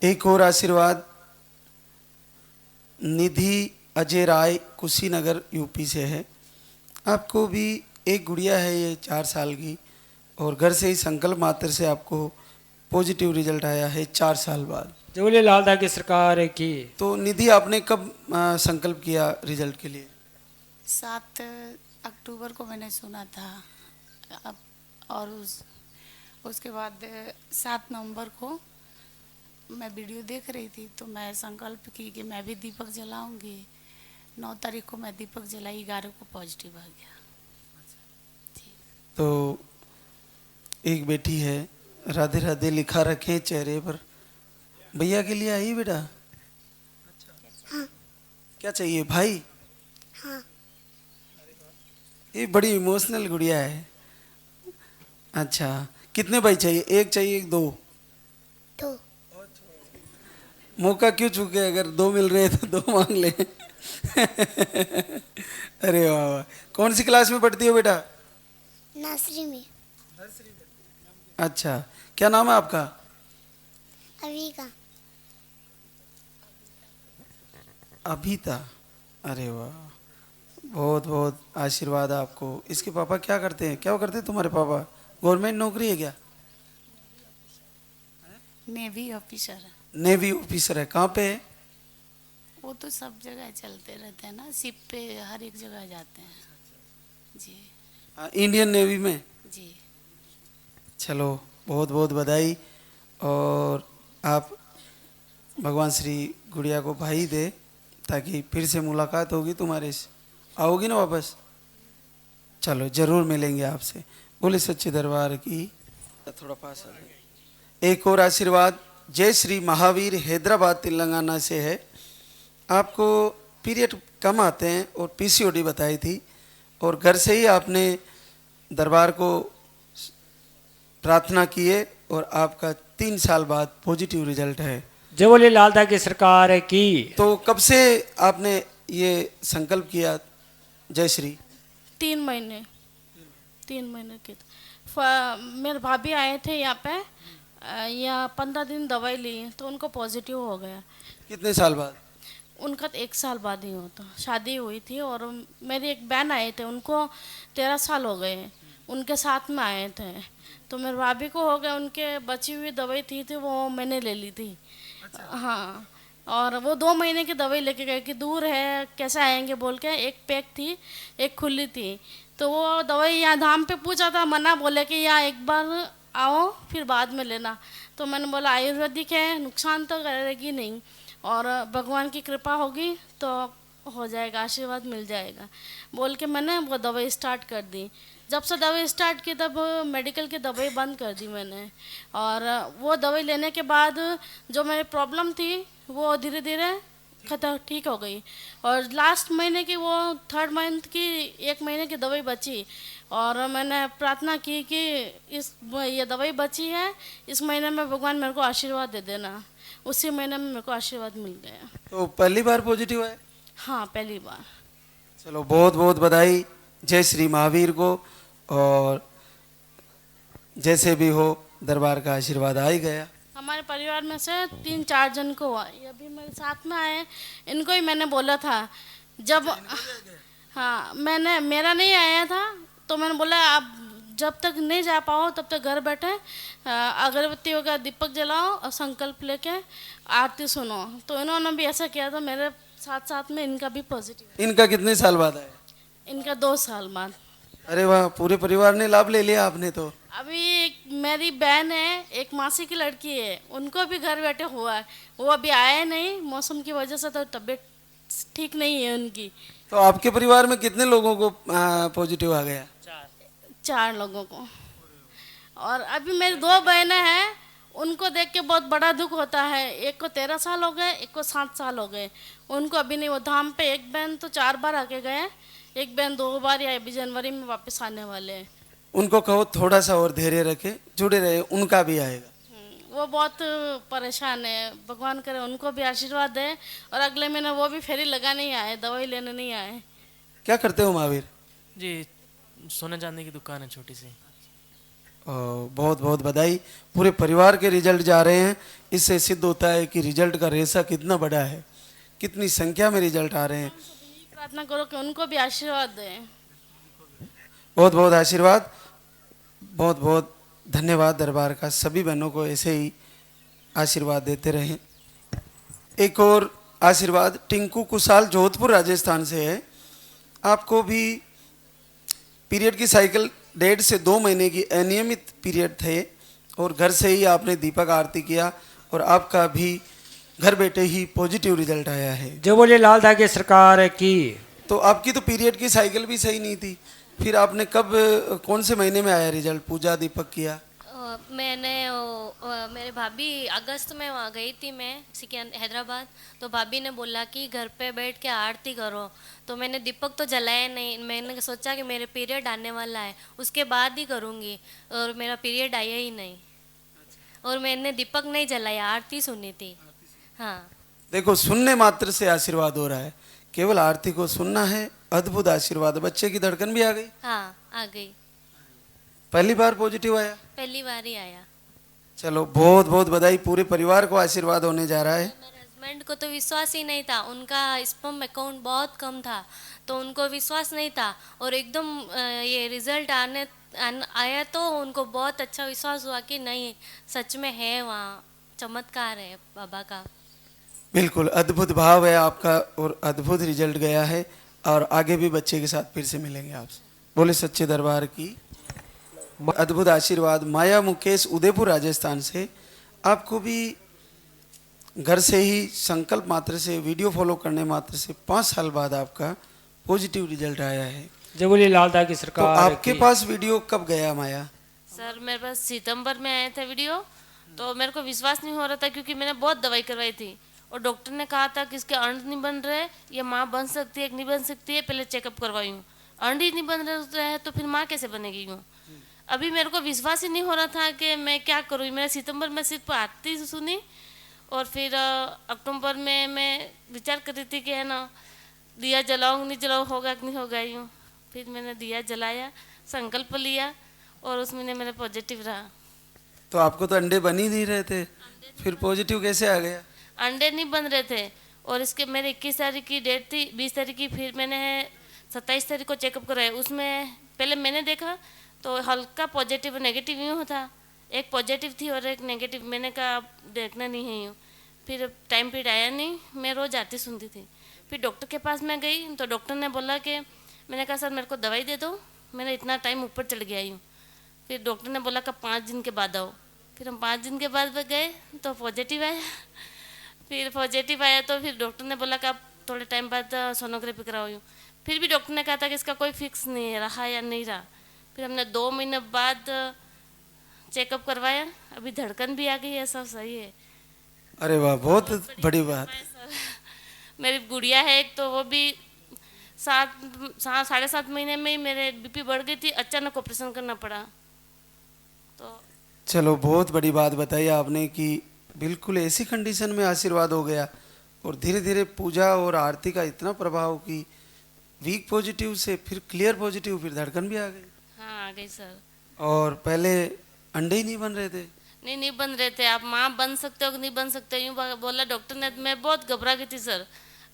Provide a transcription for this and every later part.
एक और आशीर्वाद निधि अजय राय कुशीनगर यूपी से है। आपको भी एक गुड़िया है, ये 4 साल की, और घर से ही संकल्प मात्र से आपको पॉजिटिव रिजल्ट आया है 4 साल बाद। झूलेलाल दा की सरकार की। तो निधि, आपने कब संकल्प किया रिजल्ट के लिए? 7 अक्टूबर को मैंने सुना था। अब और उसके बाद 7 नवंबर को मैं वीडियो देख रही थी, तो मैं संकल्प की कि मैं भी दीपक जलाऊंगी। 9 तारीख को मैं दीपक जलाई, 11 को पॉजिटिव आ गया। तो एक बेटी है, राधे राधे लिखा रखे चेहरे पर। भैया के लिए आई बेटा? हाँ। क्या चाहिए भाई? हाँ। ये बड़ी इमोशनल गुड़िया है। अच्छा, कितने भाई चाहिए? एक चाहिए, एक दो? दो। मौका क्यों चूके? अगर 2 मिल रहे हैं तो 2 मांग ले। अरे वाह वाह। कौन सी क्लास में पढ़ती हो बेटा? नर्सरी में। अच्छा, क्या नाम है आपका? अभी का। अभिता। अरे वाह, बहुत बहुत आशीर्वाद आपको। इसके पापा क्या करते हैं? क्या वो करते हैं तुम्हारे पापा? गवर्नमेंट नौकरी है क्या? नेवी ऑफिसर है। नेवी ऑफिसर है। कहाँ पे है? वो तो सब जगह चलते रहते हैं ना, शिप पे हर एक जगह जाते हैं। जी इंडियन नेवी में। जी। चलो, बहुत बहुत बधाई। और आप भगवान श्री गुड़िया को भाई दे, ताकि फिर से मुलाकात होगी तुम्हारे से। आओगी ना वापस? चलो, जरूर मिलेंगे आपसे। बोले सच्चे दरबार की। थोड़ा पास आ जाए। एक और आशीर्वाद जय श्री महावीर हैदराबाद तेलंगाना से है। आपको पीरियड कम आते हैं और पीसीओडी बताई थी, और घर से ही आपने दरबार को प्रार्थना किए, और आपका 3 साल बाद पॉजिटिव रिजल्ट है। झूलेलाल दा की सरकार की। तो कब से आपने ये संकल्प किया जय श्री? 3 महीने। 3 महीने के मेरे भाभी आए थे यहाँ पे, यहाँ 15 दिन दवाई ली तो उनको पॉजिटिव हो गया। कितने साल बाद? उनका तो 1 साल बाद ही होता, शादी हुई थी। और मेरी एक बहन आए थे, उनको 13 साल हो गए, उनके साथ में आए थे। तो मेरे भाभी को हो गया, उनके बची हुई दवाई थी वो मैंने ले ली थी। हाँ, और वो 2 महीने की दवाई लेके गए कि दूर है कैसे आएंगे बोल के। एक पैक थी, एक खुली थी। तो वो दवाई यहाँ धाम पे पूछा था, मना बोले कि यहाँ एक बार आओ फिर बाद में लेना। तो मैंने बोला आयुर्वेदिक है, नुकसान तो करेगी नहीं, और भगवान की कृपा होगी तो हो जाएगा, आशीर्वाद मिल जाएगा बोल के मैंने वो दवाई स्टार्ट कर दी। जब से दवाई स्टार्ट की तब मेडिकल की दवाई बंद कर दी मैंने। और वो दवाई लेने के बाद जो मेरी प्रॉब्लम थी वो धीरे धीरे खत्म ठीक हो गई। और लास्ट महीने की वो 3rd मंथ की 1 महीने की दवाई बची, और मैंने प्रार्थना की कि ये दवाई बची है, इस महीने में भगवान मेरे को आशीर्वाद दे देना। उसी महीने में मेरे को आशीर्वाद मिल गया। तो पहली बार पॉजिटिव है? हाँ, पहली बार। चलो, बहुत बहुत बधाई जय श्री महावीर को। और जैसे भी हो, दरबार का आशीर्वाद आ ही गया। हमारे परिवार में से 3-4 जन को हुआ, ये अभी मेरे साथ में आए, इनको ही मैंने बोला था जब। हाँ, मेरा नहीं आया था, तो मैंने बोला आप जब तक नहीं जा पाओ तब तक घर बैठे अगरबत्ती वगैरह दीपक जलाओ और संकल्प लेके आरती सुनो। तो इन्होंने भी ऐसा किया था, मेरे साथ साथ में इनका भी पॉजिटिव। इनका कितने साल बाद आया? इनका 2 साल बाद। अरे वाह, पूरे परिवार ने लाभ ले लिया आपने तो। अभी एक मेरी बहन है, एक मासी की लड़की है, उनको भी घर बैठे हुआ है। वो अभी आए नहीं, मौसम की वजह से तो तबीयत ठीक नहीं है उनकी। तो आपके परिवार में कितने लोगों को पॉजिटिव आ गया? 4 लोगों को। और अभी मेरी 2 बहनें हैं, उनको देख के बहुत बड़ा दुख होता है। एक को 13 साल हो गए, एक को 7 साल हो गए। उनको अभी नहीं, वो धाम पे एक बहन तो 4 बार आके गए, एक बहन 2 बार, या अभी जनवरी में वापस आने वाले हैं। उनको कहो थोड़ा सा और धैर्य रखे, जुड़े रहे, उनका भी आएगा। वो बहुत परेशान है, भगवान करे उनको भी आशीर्वाद दे। और अगले महीने वो भी फेरी लगा नहीं आए, दवाई लेने नहीं आए। क्या करते हो महावीर? जी, सोने चांदी की दुकान है छोटी सी। बहुत बहुत बधाई। पूरे परिवार के रिजल्ट जा रहे हैं, इससे सिद्ध होता है कि रिजल्ट का रेसा कितना बड़ा है, कितनी संख्या में रिजल्ट आ रहे हैं। प्रार्थना करो कि उनको भी आशीर्वाद दें। बहुत बहुत आशीर्वाद, बहुत बहुत धन्यवाद दरबार का। सभी बहनों को ऐसे ही आशीर्वाद देते रहें। एक और आशीर्वाद टिंकू कुशाल जोधपुर राजस्थान से है। आपको भी पीरियड की साइकिल 1.5 से 2 महीने की अनियमित पीरियड थे और घर से ही आपने दीपक आरती किया और आपका भी घर बैठे ही पॉजिटिव रिजल्ट आया है। जो बोले लाल धागे सरकार की। तो आपकी तो पीरियड की साइकिल भी सही नहीं थी, फिर आपने कब कौन से महीने में आया रिजल्ट, पूजा दीपक किया? मैंने मेरे भाभी अगस्त में वहाँ गई थी मैं हैदराबाद, तो भाभी ने बोला कि घर पे बैठ के आरती करो, तो मैंने दीपक तो जलाया नहीं। मैंने सोचा कि मेरे पीरियड आने वाला है उसके बाद ही करूँगी, और मेरा पीरियड आया ही नहीं और मैंने दीपक नहीं जलाया, आरती सुनी थी। हाँ, देखो सुनने मात्र से आशीर्वाद हो रहा है, केवल आरती को सुनना है, अद्भुत आशीर्वाद। बच्चे की धड़कन भी आ गई? हाँ आ गई, पहली बार पॉजिटिव आया? पहली बार ही आया। चलो बहुत बहुत बधाई, पूरे परिवार को आशीर्वाद होने जा रहा है। मेरे हस्बैंड को तो विश्वास ही नहीं था, उनका स्पर्म अकाउंट बहुत कम था, तो उनको विश्वास नहीं था, और एकदम ये रिजल्ट आया तो उनको बहुत अच्छा विश्वास हुआ कि नहीं सच में है, वहाँ चमत्कार है बाबा का। बिल्कुल अद्भुत भाव है आपका और अद्भुत रिजल्ट गया है, और आगे भी बच्चे के साथ फिर से मिलेंगे आपसे। बोले सच्चे दरबार की। अद्भुत आशीर्वाद। माया मुकेश उदयपुर राजस्थान से, आपको भी घर से ही संकल्प मात्र से, वीडियो फॉलो करने मात्र से 5 साल बाद आपका पॉजिटिव रिजल्ट आया है। जो बोले लाल धागे तो सरकार आपके की। पास वीडियो कब गया माया? सर मेरे पास सितंबर में आया था वीडियो, तो मेरे को विश्वास नहीं हो रहा था क्योंकि मैंने बहुत दवाई करवाई थी और डॉक्टर ने कहा था कि इसके अंड नहीं बन रहे, ये माँ बन सकती है कि नहीं बन सकती है, पहले चेकअप करवाई हूँ। अंड ही नहीं बन रहे है तो फिर माँ कैसे बनेगी यूँ? अभी मेरे को विश्वास ही नहीं हो रहा था कि मैं क्या करूँ। मैंने सितंबर में सिर्फ आरती सुनी और फिर अक्टूबर में मैं विचार कर रही थी कि है ना दिया जलाऊँ नहीं जलाऊँ, होगा कि नहीं होगा यूँ। फिर मैंने दिया जलाया, संकल्प लिया और उसमें मेरा पॉजिटिव रहा। तो आपको तो अंडे बन ही नहीं रहे थे, फिर पॉजिटिव कैसे आ गया? अंडे नहीं बन रहे थे और इसके मेरे 21 तारीख की डेट थी, 20 तारीख की, फिर मैंने 27 तारीख को चेकअप कराया। उसमें पहले मैंने देखा तो हल्का पॉजिटिव नेगेटिव यूँ था, एक पॉजिटिव थी और एक नेगेटिव। मैंने कहा अब देखना नहीं है यूँ। फिर टाइम पीरियड आया नहीं, मैं रोज़ आती सुनती थी। फिर डॉक्टर के पास मैं गई तो डॉक्टर ने बोला कि, मैंने कहा सर मेरे को दवाई दे दो, मैंने इतना टाइम ऊपर चढ़ गया यूँ। फिर डॉक्टर ने बोला कि 5 दिन के बाद आओ। फिर हम 5 दिन के बाद गए तो पॉजिटिव आया। फिर पॉजिटिव आया तो फिर डॉक्टर ने बोला कि आप थोड़े टाइम बाद सोनोग्राफी कराओ यूँ। फिर भी डॉक्टर ने कहा था कि इसका कोई फिक्स नहीं रहा या नहीं रहा। फिर हमने 2 महीने बाद चेकअप करवाया, अभी धड़कन भी आ गई है, सब सही है। अरे वाह, बहुत बड़ी बात। मेरी गुड़िया है एक, तो वो भी 7.5 महीने में ही मेरे बीपी बढ़ गई थी, अचानक ऑपरेशन करना पड़ा। तो चलो बहुत बड़ी बात बताई आपने कि बिल्कुल ऐसी कंडीशन में आशीर्वाद हो गया और धीरे धीरे पूजा और आरती का इतना प्रभाव कि वीक पॉजिटिव से फिर क्लियर पॉजिटिव, फिर धड़कन भी आ गई। हाँ आ गई सर। और पहले अंडे ही नहीं बन रहे थे? नहीं बन रहे थे। आप माँ बन सकते हो कि नहीं बन सकते यूँ बोला डॉक्टर ने। मैं बहुत घबरा गई थी सर,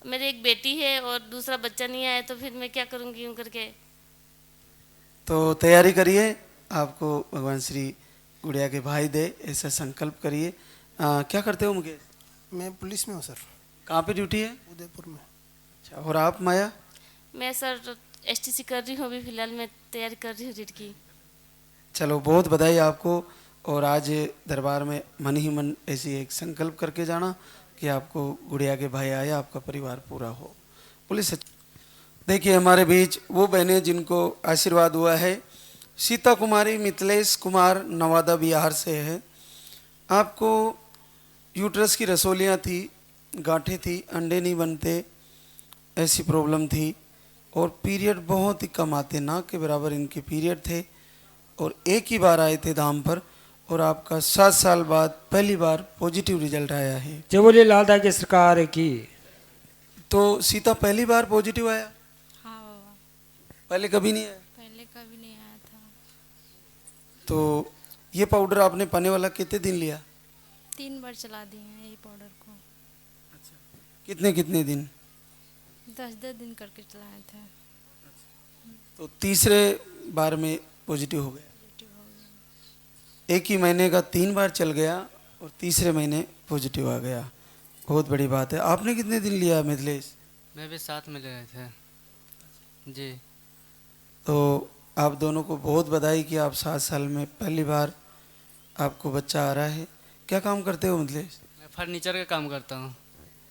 मेरी एक बेटी है और दूसरा बच्चा नहीं आया, तो फिर मैं क्या करूँगी यूँ करके। तो तैयारी करिए, आपको भगवान श्री गुड़िया के भाई दे, ऐसा संकल्प करिए। क्या करते हो मुकेश? मैं पुलिस में हूँ सर, कहाँ पे ड्यूटी है? उदयपुर में। अच्छा, और आप माया? मैं सर STC कर रही हूँ, अभी फिलहाल मैं तैयारी कर रही हूँ रीट की। चलो बहुत बधाई आपको। और आज दरबार में मन ही मन ऐसी एक संकल्प करके जाना कि आपको गुड़िया के भाई आए, आपका परिवार पूरा हो। पुलिस देखिए हमारे बीच वो बहनें जिनको आशीर्वाद हुआ है। सीता कुमारी मिथिलेश कुमार नवादा बिहार से है। आपको यूट्रस की रसोलियाँ थी, गांठें थी, अंडे नहीं बनते, ऐसी प्रॉब्लम थी और पीरियड बहुत ही कम आते, ना के बराबर इनके पीरियड थे और एक ही बार आए थे धाम पर, और आपका 7 साल बाद पहली बार पॉजिटिव रिजल्ट आया है। जो बोले लाल धागे सरकार की। तो सीता पहली बार पॉजिटिव आया? हाँ बाबा, पहले कभी नहीं आया? पहले कभी नहीं आया था। तो ये पाउडर आपने पाने वाला कितने दिन लिया? 3 बार चला दिए हैं ये पाउडर को। कितने कितने दिन? 10-10 दिन करके चलाए थे। तो तीसरे बार में पॉजिटिव हो गया। एक ही महीने का 3 बार चल गया और तीसरे महीने पॉजिटिव आ गया। बहुत बड़ी बात है। आपने कितने दिन लिया मिथिलेश? मैं भी साथ में गए थे जी। तो आप दोनों को बहुत बधाई कि आप 7 साल में पहली बार आपको बच्चा आ रहा है। क्या काम करते हो मिथिलेश? मैं फर्नीचर का काम करता हूँ।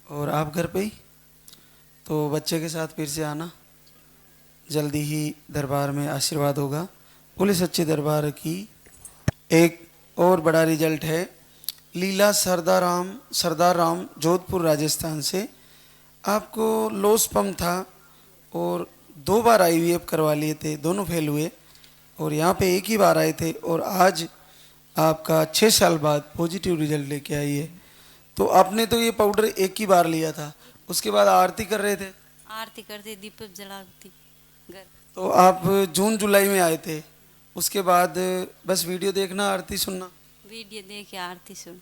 और आप घर पे ही? तो बच्चे के साथ फिर से आना, जल्दी ही दरबार में आशीर्वाद होगा। पुलिस अच्छे दरबार की एक और बड़ा रिजल्ट है। लीला सरदार राम जोधपुर राजस्थान से। आपको लो स्पर्म था और 2 बार IVF करवा लिए थे, दोनों फेल हुए और यहाँ पे एक ही बार आए थे और आज आपका 6 साल बाद पॉजिटिव रिजल्ट लेके आई है। तो आपने तो ये पाउडर एक ही बार लिया था, उसके बाद आरती कर रहे थे? आरती करते, दीपक जलाती घर। तो आप जून जुलाई में आए थे, उसके बाद बस वीडियो देखना, आरती सुनना? वीडियो देख के आरती सुन।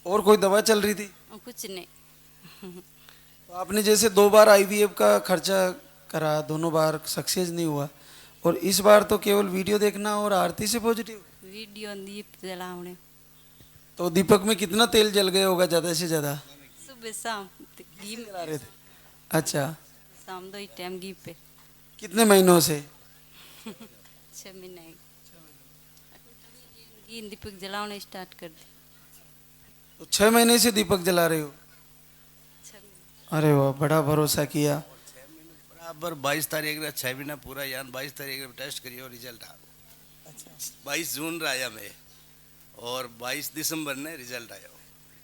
और कोई दवा चल रही थी? कुछ नहीं। तो आपने जैसे 2 बार IVF का खर्चा करा, दोनों बार सक्सेस नहीं हुआ और इस बार तो केवल वीडियो देखना और आरती से पॉजिटिव। वीडियो दीप जलावने। तो दीपक में कितना तेल जल गया होगा ज़्यादा से ज़्यादा? सुबह शाम घी में जला रहे थे? अच्छा। शाम 2 टाइम घी पे। कितने महीनों से? 6 महीने घी दीपक जलावने स्टार्ट कर दी। तो 6 महीने से दीपक जला रहे हो? 6 महीने। अरे वाह, बड़ा भरोसा किया। बराबर 22 तारीख रे 6 महीना पूरा यान 22 तारीख रे टेस्ट करियो रिजल्ट आ। 22 जून रे आया मैं और 22 दिसंबर ने रिजल्ट आया।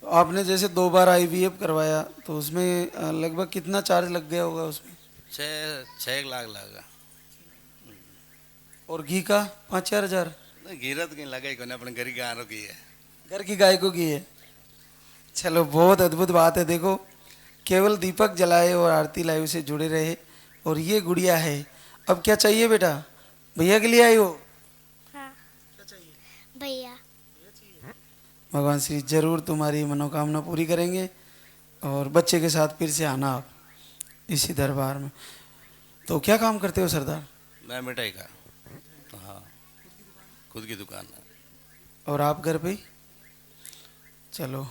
तो आपने जैसे 2 बार IVF करवाया तो उसमें लगभग कितना चार्ज लग गया होगा उसमें? 6 लाख लगा। और घी का 5-4 हज़ार? गिरत कहीं लगा ही कोने, अपने घर की गायों की है, घर की गाय को की है। चलो, बहुत अद्भुत बात है। देखो, केवल दीपक जलाए और आरती लाइव से जुड़े रहे और ये गुड़िया है। अब क्या चाहिए बेटा? भैया के लिए आई हो? हाँ भैया। भगवान श्री जरूर तुम्हारी मनोकामना पूरी करेंगे और बच्चे के साथ फिर से आना आप इसी दरबार में। तो क्या काम करते हो सरदार? मैं मिठाई का, हाँ, खुद की दुकान है। और आप घर पे ही? चलो,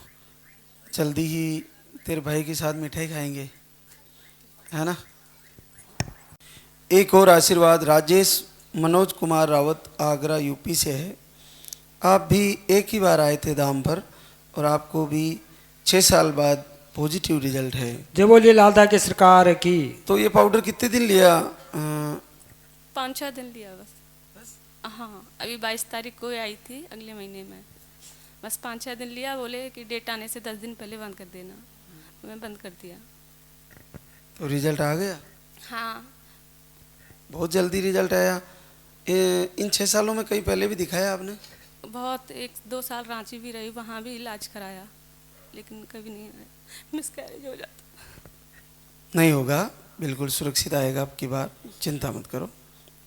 जल्दी ही तेरे भाई के साथ मिठाई खाएंगे, है ना? एक और आशीर्वाद राजेश मनोज कुमार रावत आगरा यूपी से है। आप भी एक ही बार आए थे धाम पर और आपको भी 6 साल बाद पॉजिटिव रिजल्ट है। जय बोलिए लालदा की सरकार की। तो ये पाउडर कितने दिन लिया? 5-6 दिन लिया बस। हाँ, अभी 22 तारीख को आई थी, अगले महीने में। बस 5-6 दिन लिया, बोले कि डेट आने से 10 दिन पहले बंद कर देना, तो मैं बंद कर दिया। तो रिजल्ट आ गया? हाँ, बहुत जल्दी रिजल्ट आया। इन 6 सालों में कहीं पहले भी दिखाया आपने? बहुत 1-2 साल रांची भी रही, वहाँ भी इलाज कराया, लेकिन कभी नहीं आया, मिसकैरेज हो जाता। नहीं होगा, बिल्कुल सुरक्षित आएगा आपकी बार, चिंता मत करो,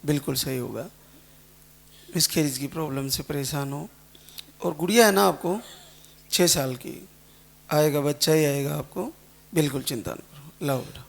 बिल्कुल सही होगा। मिसकैरेज की प्रॉब्लम से परेशान हो और गुड़िया है ना आपको 6 साल की, आएगा, बच्चा ही आएगा आपको, बिल्कुल चिंता न करो। लाओ बेटा।